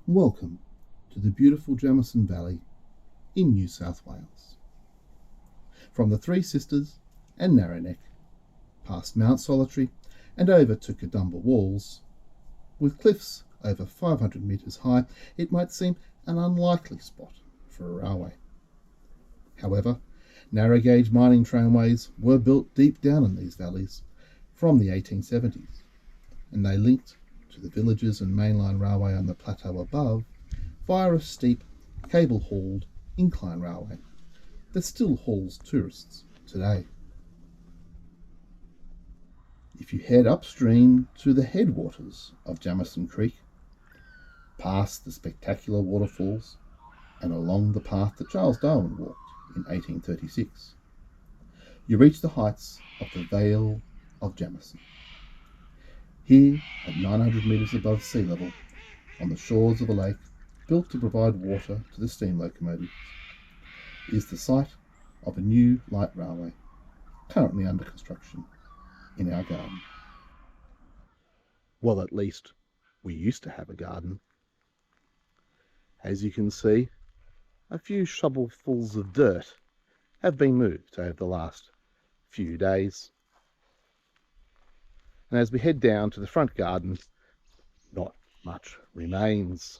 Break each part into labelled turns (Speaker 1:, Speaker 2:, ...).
Speaker 1: Welcome to the beautiful Jamison Valley in New South Wales. From the Three Sisters and Narrowneck, past Mount Solitary and over to Kadumba Walls, with cliffs over 500 metres high, it might seem an unlikely spot for a railway. However, narrow gauge mining tramways were built deep down in these valleys from the 1870s, and they linked to the villages and mainline railway on the plateau above via a steep, cable-hauled incline railway that still hauls tourists today. If you head upstream to the headwaters of Jamison Creek, past the spectacular waterfalls and along the path that Charles Darwin walked in 1836, you reach the heights of the Vale of Jamison. Here, at 900 metres above sea level, on the shores of a lake built to provide water to the steam locomotives, is the site of a new light railway, currently under construction in our garden. Well, at least we used to have a garden. As you can see, a few shovelfuls of dirt have been moved over the last few days. And as we head down to the front garden, not much remains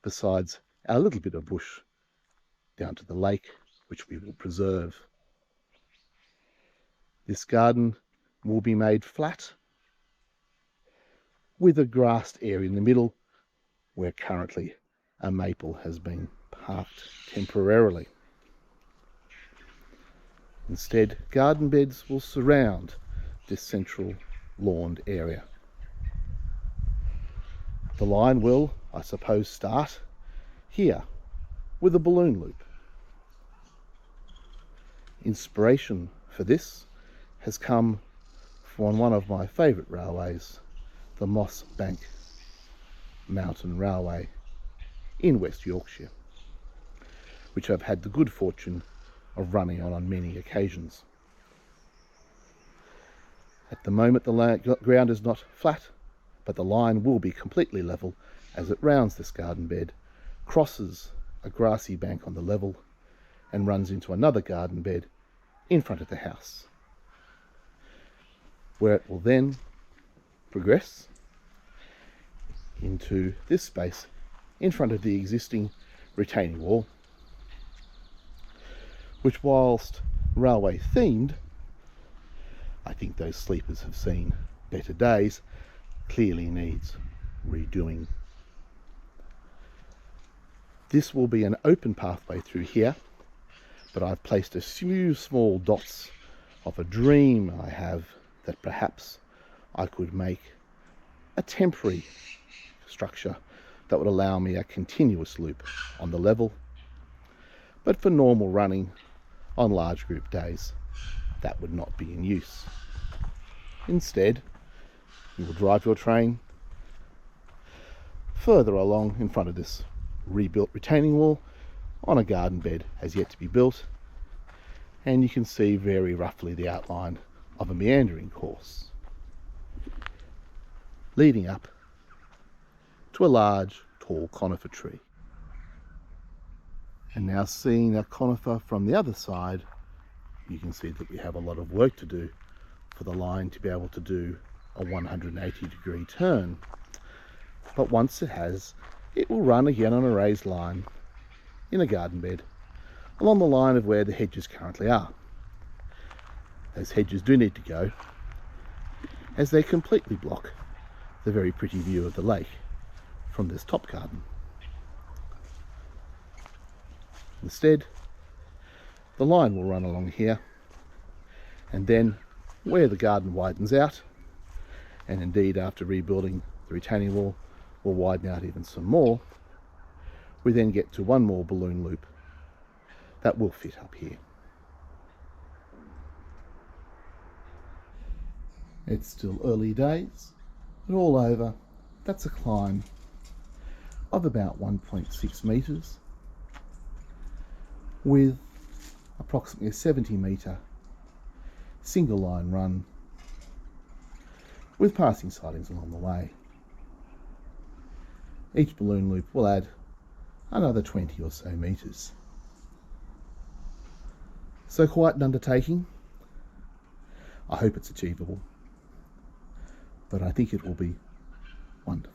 Speaker 1: besides our little bit of bush down to the lake, which we will preserve. This garden will be made flat with a grassed area in the middle where currently a maple has been parked temporarily. Instead, garden beds will surround this central lawned area. The line will, I suppose, start here with a balloon loop. Inspiration for this has come from one of my favourite railways, the Moss Bank Mountain Railway in West Yorkshire, which I've had the good fortune of running on many occasions. At the moment the ground is not flat, but the line will be completely level as it rounds this garden bed, crosses a grassy bank on the level, and runs into another garden bed in front of the house, where it will then progress into this space in front of the existing retaining wall, which, whilst railway themed, I think those sleepers have seen better days, clearly needs redoing. This will be an open pathway through here, but I've placed a few small dots of a dream I have that perhaps I could make a temporary structure that would allow me a continuous loop on the level, but for normal running on large group days, that would not be in use. Instead, you will drive your train further along in front of this rebuilt retaining wall on a garden bed has yet to be built, and you can see very roughly the outline of a meandering course leading up to a large tall conifer tree. And now, seeing that conifer from the other side, you can see that we have a lot of work to do for the line to be able to do a 180-degree turn. But once it has, it will run again on a raised line in a garden bed along the line of where the hedges currently are. Those hedges do need to go, as they completely block the very pretty view of the lake from this top garden. Instead, the line will run along here, and then where the garden widens out, and indeed after rebuilding the retaining wall will widen out even some more, we then get to one more balloon loop that will fit up here. It's still early days, but all over, that's a climb of about 1.6 metres with approximately a 70-metre single line run with passing sidings along the way. Each balloon loop will add another 20 or so metres. So quite an undertaking. I hope it's achievable, but I think it will be wonderful.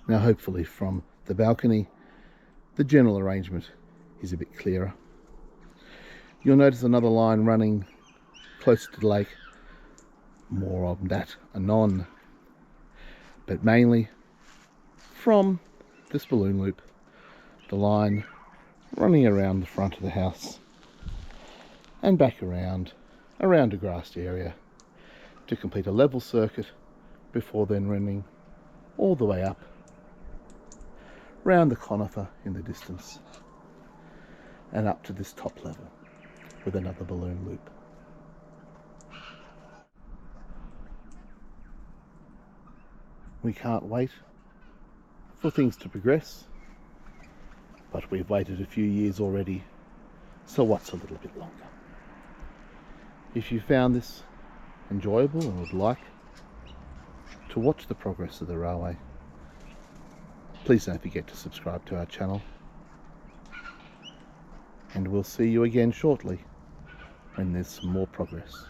Speaker 1: Now hopefully from the balcony the general arrangement is a bit clearer. You'll notice another line running close to the lake. More of that anon. But mainly from this balloon loop, the line running around the front of the house and back around a grassed area to complete a level circuit before then running all the way up round the conifer in the distance and up to this top level with another balloon loop. We can't wait for things to progress, but we've waited a few years already, so what's a little bit longer? If you found this enjoyable and would like to watch the progress of the railway, please don't forget to subscribe to our channel, and we'll see you again shortly when there's some more progress.